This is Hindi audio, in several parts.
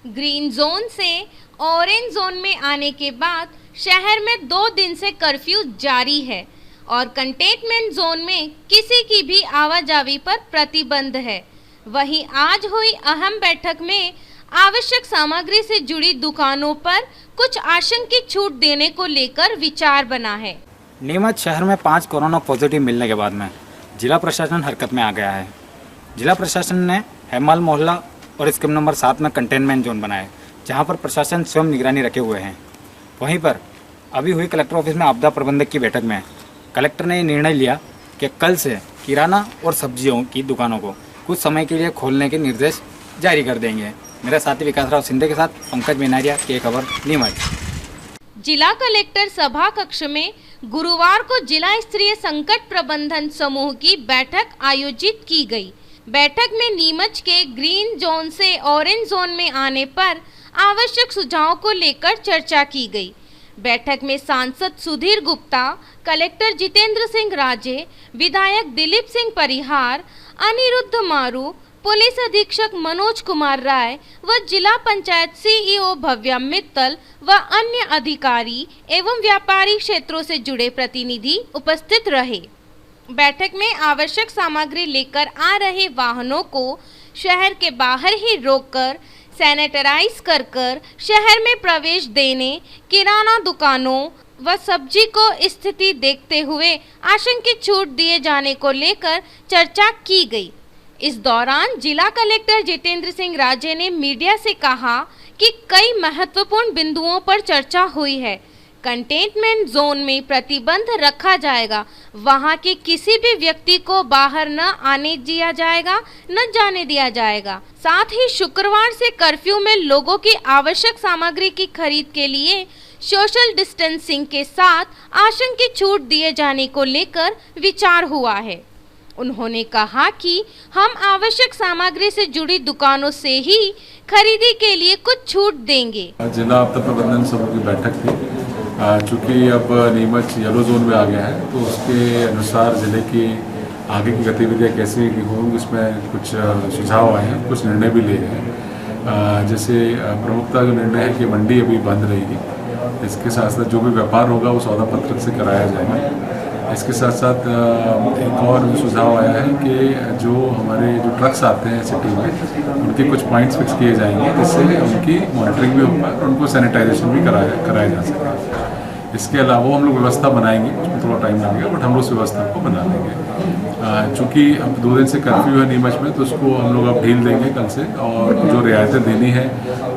ग्रीन जोन से ऑरेंज जोन में आने के बाद शहर में 2 दिन से कर्फ्यू जारी है और कंटेनमेंट जोन में किसी की भी आवाजाही पर प्रतिबंध है। वहीं आज हुई अहम बैठक में आवश्यक सामग्री से जुड़ी दुकानों पर कुछ आंशिक छूट देने को लेकर विचार बना है। नीमच शहर में 5 कोरोना पॉजिटिव मिलने के बाद में जिला प्रशासन हरकत में आ गया है। जिला प्रशासन ने हेमाल मोहल्ला और स्कीम नंबर 7 में कंटेनमेंट जोन बनाए, जहां पर प्रशासन स्वयं निगरानी रखे हुए हैं। वहीं पर अभी हुई कलेक्टर ऑफिस में आपदा प्रबंधक की बैठक में कलेक्टर ने ये निर्णय लिया कि कल से किराना और सब्जियों की दुकानों को कुछ समय के लिए खोलने के निर्देश जारी कर देंगे। मेरा साथी विकास राव सिंधे के साथ पंकज बेनारिया के खबर नीमच। जिला कलेक्टर सभा कक्ष में गुरुवार को जिला स्तरीय संकट प्रबंधन समूह की बैठक आयोजित की गई। बैठक में नीमच के ग्रीन जोन से ऑरेंज जोन में आने पर आवश्यक सुझावों को लेकर चर्चा की गई। बैठक में सांसद सुधीर गुप्ता, कलेक्टर जितेंद्र सिंह राजे, विधायक दिलीप सिंह परिहार, अनिरुद्ध मारू, पुलिस अधीक्षक मनोज कुमार राय व जिला पंचायत सीईओ भव्या मित्तल व अन्य अधिकारी एवं व्यापारी क्षेत्रों से जुड़े प्रतिनिधि उपस्थित रहे। बैठक में आवश्यक सामग्री लेकर आ रहे वाहनों को शहर के बाहर ही रोककर सैनिटाइज कर शहर में प्रवेश देने, किराना दुकानों व सब्जी को स्थिति देखते हुए आंशिक छूट दिए जाने को लेकर चर्चा की गई। इस दौरान जिला कलेक्टर जितेंद्र सिंह राजे ने मीडिया से कहा कि कई महत्वपूर्ण बिंदुओं पर चर्चा हुई है। कंटेनमेंट जोन में प्रतिबंध रखा जाएगा, वहां के किसी भी व्यक्ति को बाहर न आने दिया जाएगा, न जाने दिया जाएगा। साथ ही शुक्रवार से कर्फ्यू में लोगों की आवश्यक सामग्री की खरीद के लिए सोशल डिस्टेंसिंग के साथ आंशिक छूट दिए जाने को लेकर विचार हुआ है। उन्होंने कहा कि हम आवश्यक सामग्री से जुड़ी दुकानों से ही खरीदी के लिए कुछ छूट देंगे। जिला आपदा प्रबंधन समूह की बैठक थी। चूँकि अब नीमच येलो जोन में आ गया है, तो उसके अनुसार जिले की आगे की गतिविधियाँ कैसे होंगी, इसमें कुछ सुझाव आए हैं, कुछ निर्णय भी लिए हैं। जैसे प्रमुखता जो निर्णय है कि मंडी अभी बंद रहेगी। इसके साथ साथ जो भी व्यापार होगा वो सौदा पत्रक से कराया जाएगा। इसके साथ साथ एक और सुझाव आया है कि जो हमारे जो ट्रक्स आते हैं सिटी में, उनके कुछ पॉइंट्स फिक्स किए जाएंगे, जिससे उनकी मॉनिटरिंग भी हो पाए और उनको सैनिटाइजेशन भी कराया जा सके। इसके अलावा हम लोग व्यवस्था बनाएंगे, उसमें थोड़ा टाइम लगेगा, बट हम लोग उस व्यवस्था को बना लेंगे। चूँकि अब 2 दिन से कर्फ्यू है नीमच में, तो उसको हम लोग अब ढील देंगे कल से, और जो रियायतें देनी है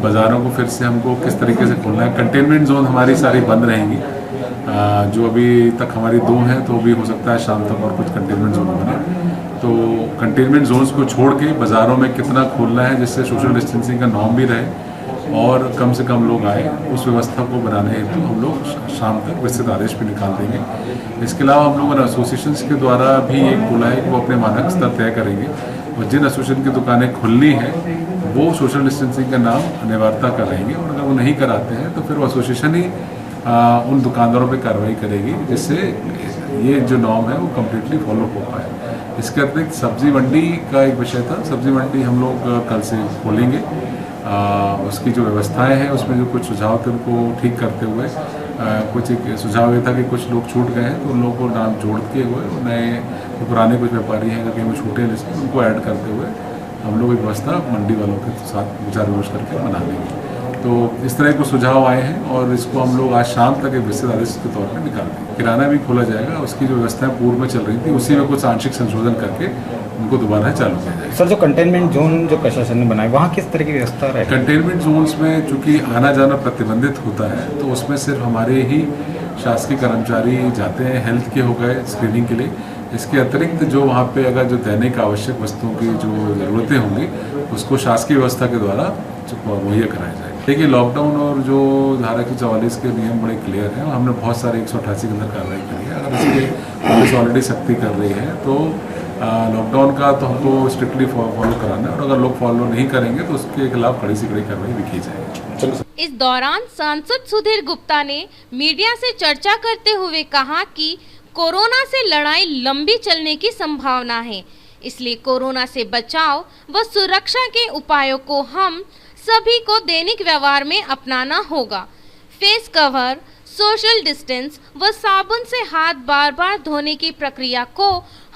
बाज़ारों को फिर से हमको किस तरीके से खोलना है। कंटेनमेंट जोन हमारी सारी बंद रहेंगी, जो अभी तक हमारी 2 हैं, तो भी हो सकता है शाम तक और कुछ कंटेनमेंट जोन बने। तो कंटेनमेंट जोन्स को छोड़ के बाज़ारों में कितना खोलना है, जिससे सोशल डिस्टेंसिंग का नॉर्म भी रहे और कम से कम लोग आए, उस व्यवस्था को बनाने हेतु हम लोग शाम तक विस्तृत आदेश भी निकाल देंगे। इसके अलावा हम लोगों ने एसोसिएशंस के द्वारा भी एक बोला है कि वो अपने मानक स्तर तय करेंगे, और जिन एसोसिएशन की दुकानें खुलनी हैं वो सोशल डिस्टेंसिंग का नाम अनिवार्यता करेंगे, और अगर वो नहीं कराते हैं तो फिर वो एसोसिएशन ही उन दुकानदारों पर कार्रवाई करेगी, जिससे ये जो नॉर्म है वो कम्प्लीटली फॉलो हो पाए। इसके अतिरिक्त सब्जी मंडी का एक विषय था। सब्जी मंडी हम लोग कल से खोलेंगे। उसकी जो व्यवस्थाएं हैं उसमें जो कुछ सुझाव थे उनको ठीक करते हुए कुछ एक सुझाव ये था कि कुछ लोग छूट गए हैं, तो उन लोगों को नाम जोड़ के हुए नए पुराने कुछ व्यापारी हैं, अगर कहीं वो छूटे हैं लिस्ट में, उनको ऐड करते हुए हम लोग एक व्यवस्था मंडी वालों के साथ विचार विमर्श करके बना लेंगे। तो इस तरह के सुझाव आए हैं और इसको हम लोग आज शाम तक एक विस्तृत आदेश के तौर पर निकाल देंगे। किराना भी खोला जाएगा, उसकी जो व्यवस्थाएं पूर्व में चल रही थी उसी में कुछ आंशिक संशोधन करके उनको दोबारा चालू किया जाएगा। सर, जो कंटेनमेंट जोन जो प्रशासन ने बनाए, वहाँ किस तरह की व्यवस्था है? कंटेनमेंट जोन्स में चूँकि आना जाना प्रतिबंधित होता है, तो उसमें सिर्फ हमारे ही शासकीय कर्मचारी जाते हैं, हेल्थ के हो गए स्क्रीनिंग के लिए। इसके अतिरिक्त जो वहाँ पे अगर जो दैनिक आवश्यक वस्तुओं की जो ज़रूरतें होंगी, उसको शासकीय व्यवस्था के द्वारा मुहैया कराया जाएगा। देखिए, लॉकडाउन और जो धारा की 44 के नियम बड़े क्लियर हैं, हमने बहुत सारे 188 के अंदर कार्रवाई करी है। अगर इसके पुलिस ऑलरेडी सख्ती कर रही है, तो लॉकडाउन का तो हमको स्ट्रिक्टली फॉलो कराना है, और अगर लोग फॉलो नहीं करेंगे तो उसके खिलाफ कड़ी से कड़ी कार्रवाई भी की जाएगी। इस दौरान सांसद सुधीर गुप्ता ने मीडिया से चर्चा करते हुए कहा कि कोरोना से लड़ाई लंबी चलने की संभावना है, इसलिए कोरोना से बचाव व सुरक्षा के उपायों को हम सभी को दैनिक व्यवहार में अपनाना होगा। फेस कवर, सोशल डिस्टेंस व साबुन से हाथ बार बार धोने की प्रक्रिया को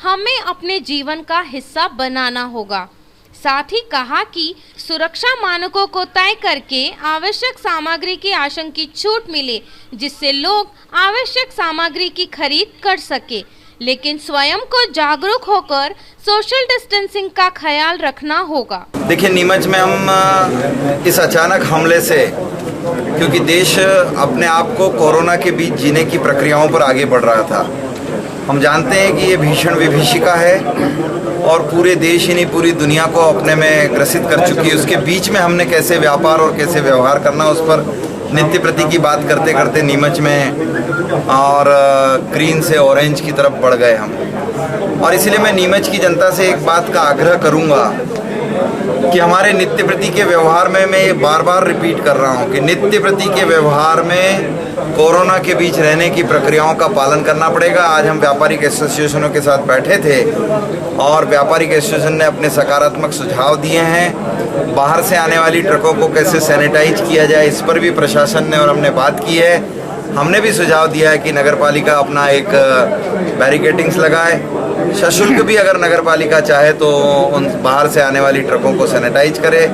हमें अपने जीवन का हिस्सा बनाना होगा। साथ ही कहा कि सुरक्षा मानकों को तय करके आवश्यक सामग्री की आंशिक छूट मिले, जिससे लोग आवश्यक सामग्री की खरीद कर सके, लेकिन स्वयं को जागरूक होकर सोशल डिस्टेंसिंग का ख्याल रखना होगा। देखिए, नीमच में हम इस अचानक हमले से, क्योंकि देश अपने आप को कोरोना के बीच जीने की प्रक्रियाओं पर आगे बढ़ रहा था, हम जानते हैं कि ये भीषण विभीषिका है और पूरे देश ही नहीं पूरी दुनिया को अपने में ग्रसित कर चुकी है। उसके बीच में हमने कैसे व्यापार और कैसे व्यवहार करना, उस पर नित्य प्रति की बात करते करते नीमच में और ग्रीन से ऑरेंज की तरफ बढ़ गए हम। और इसलिए मैं नीमच की जनता से एक बात का आग्रह करूंगा कि हमारे नित्य प्रति के व्यवहार में, मैं ये बार बार रिपीट कर रहा हूँ कि नित्य प्रति के व्यवहार में कोरोना के बीच रहने की प्रक्रियाओं का पालन करना पड़ेगा। आज हम व्यापारिक एसोसिएशनों के साथ बैठे थे और व्यापारिक एसोसिएशन ने अपने सकारात्मक सुझाव दिए हैं। बाहर से आने वाली ट्रकों को कैसे सैनिटाइज किया जाए, इस पर भी प्रशासन ने और हमने बात की है। हमने भी सुझाव दिया है कि नगरपालिका अपना एक बैरिकेडिंग्स लगाए, सशुल्क भी अगर नगरपालिका चाहे तो उन बाहर से आने वाली ट्रकों को सैनिटाइज करे।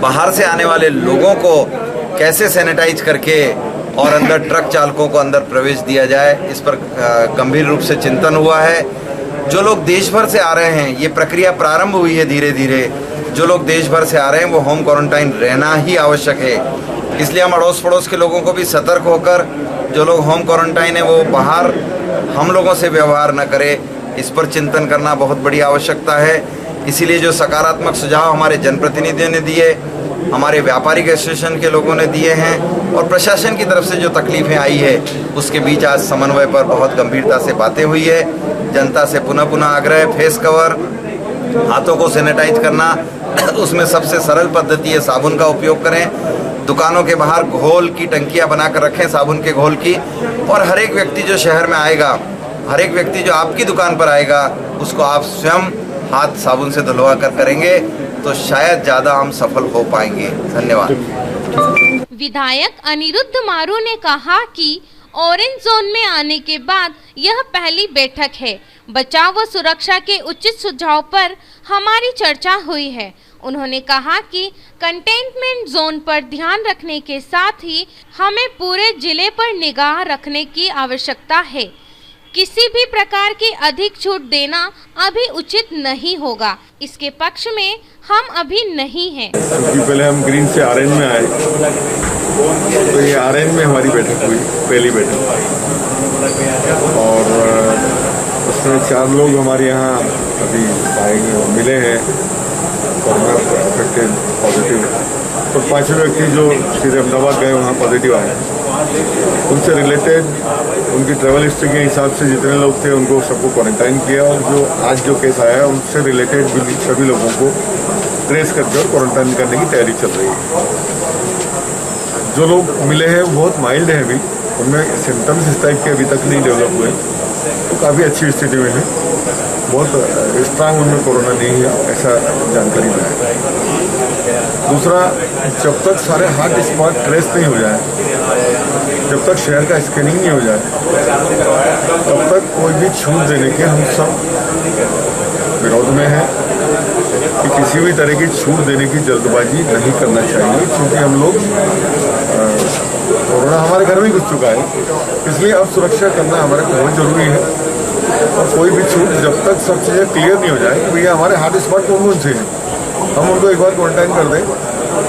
बाहर से आने वाले लोगों को कैसे सैनिटाइज करके और अंदर ट्रक चालकों को अंदर प्रवेश दिया जाए, इस पर गंभीर रूप से चिंतन हुआ है। जो लोग देश भर से आ रहे हैं, ये प्रक्रिया प्रारंभ हुई है धीरे धीरे, जो लोग देश भर से आ रहे हैं वो होम क्वारंटाइन रहना ही आवश्यक है। इसलिए हम अड़ोस पड़ोस के लोगों को भी सतर्क होकर, जो लोग होम क्वारंटाइन है वो बाहर हम लोगों से व्यवहार न करें, इस पर चिंतन करना बहुत बड़ी आवश्यकता है। इसीलिए जो सकारात्मक सुझाव हमारे जनप्रतिनिधियों ने दिए, हमारे व्यापारिक एसोसिएशन के लोगों ने दिए हैं और प्रशासन की तरफ से जो तकलीफें आई है, उसके बीच आज समन्वय पर बहुत गंभीरता से बातें हुई है। जनता से पुनः आग्रह है, फेस कवर, हाथों को सैनिटाइज करना, उसमें सबसे सरल पद्धति है साबुन का उपयोग करें। दुकानों के बाहर घोल की टंकियां बनाकर रखें, साबुन के घोल की, और हर एक व्यक्ति जो शहर में आएगा, हर एक व्यक्ति जो आपकी दुकान पर आएगा, उसको आप स्वयं हाथ साबुन से धुलवा कर करेंगे तो शायद ज़्यादा हम सफल हो पाएंगे। धन्यवाद। विधायक अनिरुद्ध मारू ने कहा कि ऑरेंज जोन में आने के बाद यह पहली बैठक है। बचाव व सुरक्षा के उचित सुझाव पर हमारी चर्चा हुई है। उन्होंने कहा कि कंटेनमेंट जोन पर ध्यान रखने के साथ ही हमें पूरे जिले पर निगाह रखने की आवश्यकता है। किसी भी प्रकार की अधिक छूट देना अभी उचित नहीं होगा, इसके पक्ष में हम अभी नहीं हैं। क्योंकि पहले हम ग्रीन से ऑरेंज में आए, तो ये ऑरेंज में हमारी बैठक हुई, पहली बैठक, और उसमें 4 लोग हमारे यहाँ अभी मिले हैं कोरोना अफेक्टेड पॉजिटिव, तो 5 व्यक्ति जो सीधे अहमदाबाद गए वहाँ पॉजिटिव आए। उनसे रिलेटेड उनकी ट्रैवल हिस्ट्री के हिसाब से जितने लोग थे उनको सबको क्वारंटाइन किया, और जो आज जो केस आया है उनसे रिलेटेड सभी लोगों को ट्रेस करके और क्वारंटाइन करने की तैयारी चल रही है। जो लोग मिले हैं वो बहुत माइल्ड है, अभी उनमें सिम्टम्स इस टाइप के अभी तक नहीं डेवलप हुए, तो काफ़ी अच्छी स्थिति में है, बहुत स्ट्रांग उनमें कोरोना नहीं है, ऐसा जानकारी में है। दूसरा, जब तक सारे हॉट स्पॉट ट्रेस नहीं हो जाए, जब तक शहर का स्कैनिंग नहीं हो जाए, तब तक कोई भी छूट देने के हम सब विरोध में हैं कि किसी भी तरह की छूट देने की जल्दबाजी नहीं करना चाहिए, क्योंकि हम लोग कोरोना हमारे घर में घुस चुका है, इसलिए अब सुरक्षा करना हमारे बहुत ज़रूरी है। और कोई भी छूट जब तक सब चीज़ें क्लियर नहीं हो जाए कि भैया हमारे हॉट स्पॉट कौन से हैं, हम उनको एक बार क्वारंटाइन कर दें,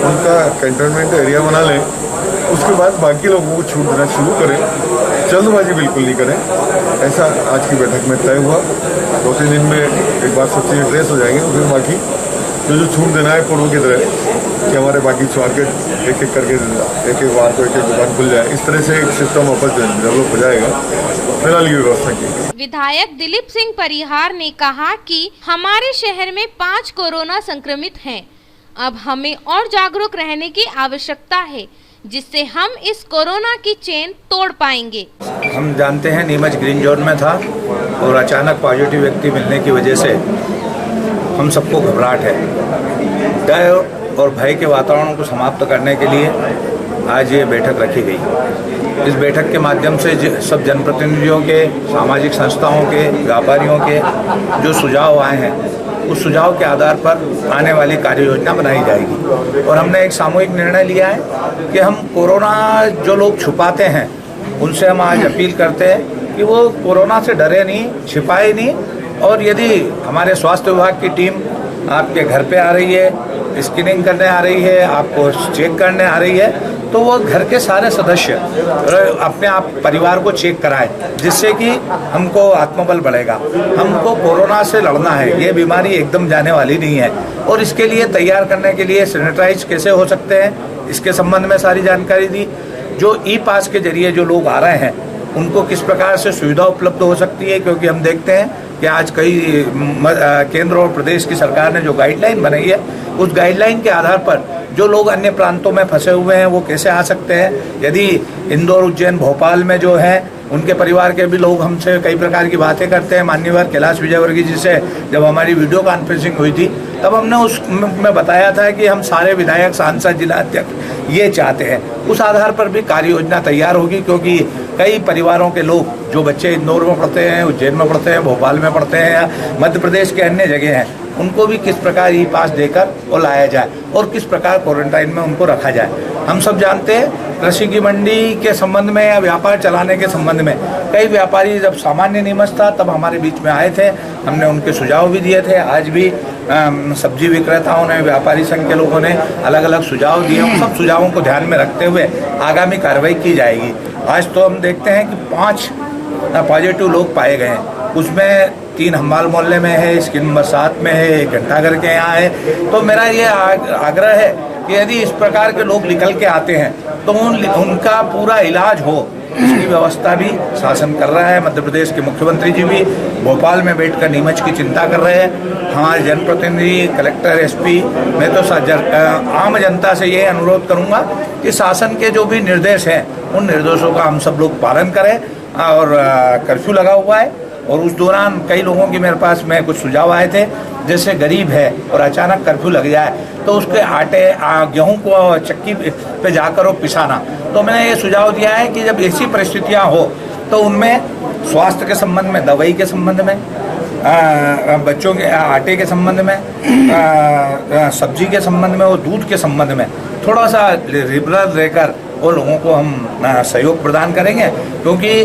उनका कंटेनमेंट एरिया बना लें, उसके बाद बाकी लोगों को छूट देना शुरू करें, जल्दबाजी बिल्कुल नहीं करें। ऐसा आज की बैठक में तय हुआ। 2-3 दिन में एक बार सब चीज़ें ट्रेस हो जाएंगी, तो फिर बाकी जो छूट देना है पूर्व की तरह कि हमारे बाकी मार्केट एक एक करके एक बार को एक दुकान खुल जाए, इस तरह से एक सिस्टम वापस डेवलप हो जाएगा। फिलहाल ये व्यवस्था की। विधायक दिलीप सिंह परिहार ने कहा कि हमारे शहर में 5 कोरोना संक्रमित हैं। अब हमें और जागरूक रहने की आवश्यकता है, जिससे हम इस कोरोना की चेन तोड़ पाएंगे। हम जानते हैं नीमच ग्रीन जोन में था और अचानक पॉजिटिव व्यक्ति मिलने की वजह से हम सबको घबराहट है, डर और भय के वातावरण को समाप्त करने के लिए आज ये बैठक रखी गई। इस बैठक के माध्यम से सब जनप्रतिनिधियों के, सामाजिक संस्थाओं के, व्यापारियों के जो सुझाव आए हैं उस सुझाव के आधार पर आने वाली कार्य योजना बनाई जाएगी। और हमने एक सामूहिक निर्णय लिया है कि हम कोरोना जो लोग छुपाते हैं उनसे हम आज अपील करते हैं कि वो कोरोना से डरे नहीं, छिपाए नहीं, और यदि हमारे स्वास्थ्य विभाग की टीम आपके घर पे आ रही है, स्क्रीनिंग करने आ रही है, आपको चेक करने आ रही है, तो वो घर के सारे सदस्य अपने आप परिवार को चेक कराएं, जिससे कि हमको आत्मबल बढ़ेगा। हमको कोरोना से लड़ना है, ये बीमारी एकदम जाने वाली नहीं है। और इसके लिए तैयार करने के लिए सैनिटाइज कैसे हो सकते हैं, इसके संबंध में सारी जानकारी दी। जो ई पास के जरिए जो लोग आ रहे हैं उनको किस प्रकार से सुविधा उपलब्ध हो सकती है, क्योंकि हम देखते हैं कि आज कई केंद्र और प्रदेश की सरकार ने जो गाइडलाइन बनाई है उस गाइडलाइन के आधार पर जो लोग अन्य प्रांतों में फंसे हुए हैं वो कैसे आ सकते हैं। यदि इंदौर, उज्जैन, भोपाल में जो है उनके परिवार के भी लोग हमसे कई प्रकार की बातें करते हैं। माननीय कैलाश विजयवर्गीय जी से जब हमारी वीडियो कॉन्फ्रेंसिंग हुई थी तब हमने उसमें बताया था कि हम सारे विधायक, सांसद, जिला अध्यक्ष ये चाहते हैं। उस आधार पर भी कार्य योजना तैयार होगी, क्योंकि कई परिवारों के लोग जो बच्चे इंदौर में पढ़ते हैं, उज्जैन में पढ़ते हैं, भोपाल में पढ़ते हैं या मध्य प्रदेश के अन्य जगह हैं, उनको भी किस प्रकार ई पास देकर वो लाया जाए और किस प्रकार क्वारंटाइन में उनको रखा जाए। हम सब जानते हैं कृषि की मंडी के संबंध में या व्यापार चलाने के संबंध में कई व्यापारी जब सामान्य नियमच था तब हमारे बीच में आए थे, हमने उनके सुझाव भी दिए थे। आज भी सब्जी विक्रेताओं ने, व्यापारी संघ के लोगों ने अलग अलग सुझाव दिए। उन सब सुझावों को ध्यान में रखते हुए आगामी कार्रवाई की जाएगी। आज तो हम देखते हैं कि 5 पॉजिटिव लोग पाए गए हैं, उसमें 3 हम्बाल मोहल्ले में है, स्कीम नंबर 7 में है, 1 घंटाघर के यहाँ है। तो मेरा ये आग्रह है कि यदि इस प्रकार के लोग निकल के आते हैं तो उनका पूरा इलाज हो, इसकी व्यवस्था भी शासन कर रहा है। मध्य प्रदेश के मुख्यमंत्री जी भी भोपाल में बैठकर नीमच की चिंता कर रहे हैं। हमारे जनप्रतिनिधि, कलेक्टर, एसपी, मैं तो आम जनता से ये अनुरोध करूंगा कि शासन के जो भी निर्देश हैं उन निर्देशों का हम सब लोग पालन करें। और कर्फ्यू लगा हुआ है और उस दौरान कई लोगों की मेरे पास में कुछ सुझाव आए थे, जैसे गरीब है और अचानक कर्फ्यू लग जाए तो उसके आटे, गेहूं को चक्की पे जाकर वो पिसाना। तो मैंने ये सुझाव दिया है कि जब ऐसी परिस्थितियां हो तो उनमें स्वास्थ्य के संबंध में, दवाई के संबंध में, बच्चों के आटे के संबंध में, सब्जी के संबंध में और दूध के संबंध में थोड़ा सा लिबरल रहकर वो लोगों को हम सहयोग प्रदान करेंगे, क्योंकि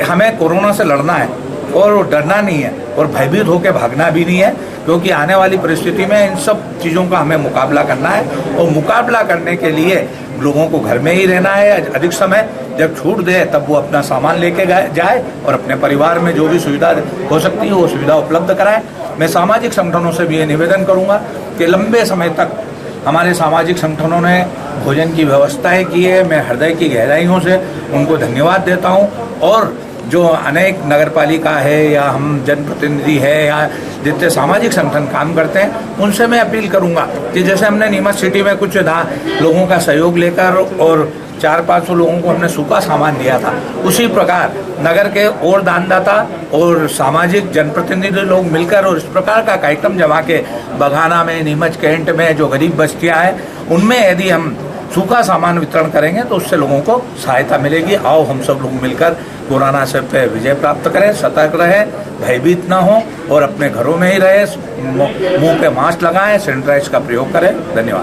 हमें कोरोना से लड़ना है और डरना नहीं है और भयभीत होकर भागना भी नहीं है, क्योंकि आने वाली परिस्थिति में इन सब चीज़ों का हमें मुकाबला करना है। और मुकाबला करने के लिए लोगों को घर में ही रहना है। अधिक समय जब छूट दे तब वो अपना सामान लेके जाए और अपने परिवार में जो भी सुविधा हो सकती है वो सुविधा उपलब्ध कराए। मैं सामाजिक संगठनों से भी ये निवेदन करूँगा कि लंबे समय तक हमारे सामाजिक संगठनों ने भोजन की व्यवस्थाएं की है। मैं हृदय की गहराइयों से उनको धन्यवाद देता हूँ। और जो अनेक नगरपालिका है या हम जनप्रतिनिधि है या जितने सामाजिक संगठन काम करते हैं उनसे मैं अपील करूंगा कि जैसे हमने नीमच सिटी में कुछ लोगों का सहयोग लेकर और 400-500 लोगों को हमने सूखा सामान दिया था, उसी प्रकार नगर के और दानदाता और सामाजिक जनप्रतिनिधि लोग मिलकर और इस प्रकार का कार्यक्रम जमा के बघाना में, नीमच कैंट में जो गरीब बस्तियाँ हैं उनमें यदि हम सूखा सामान वितरण करेंगे तो उससे लोगों को सहायता मिलेगी। आओ हम सब लोग मिलकर कोरोना से पे विजय प्राप्त करें, सतर्क रहें, भयभीत ना हो और अपने घरों में ही रहें, मुंह पे मास्क लगाएं, सैनिटाइज का प्रयोग करें। धन्यवाद।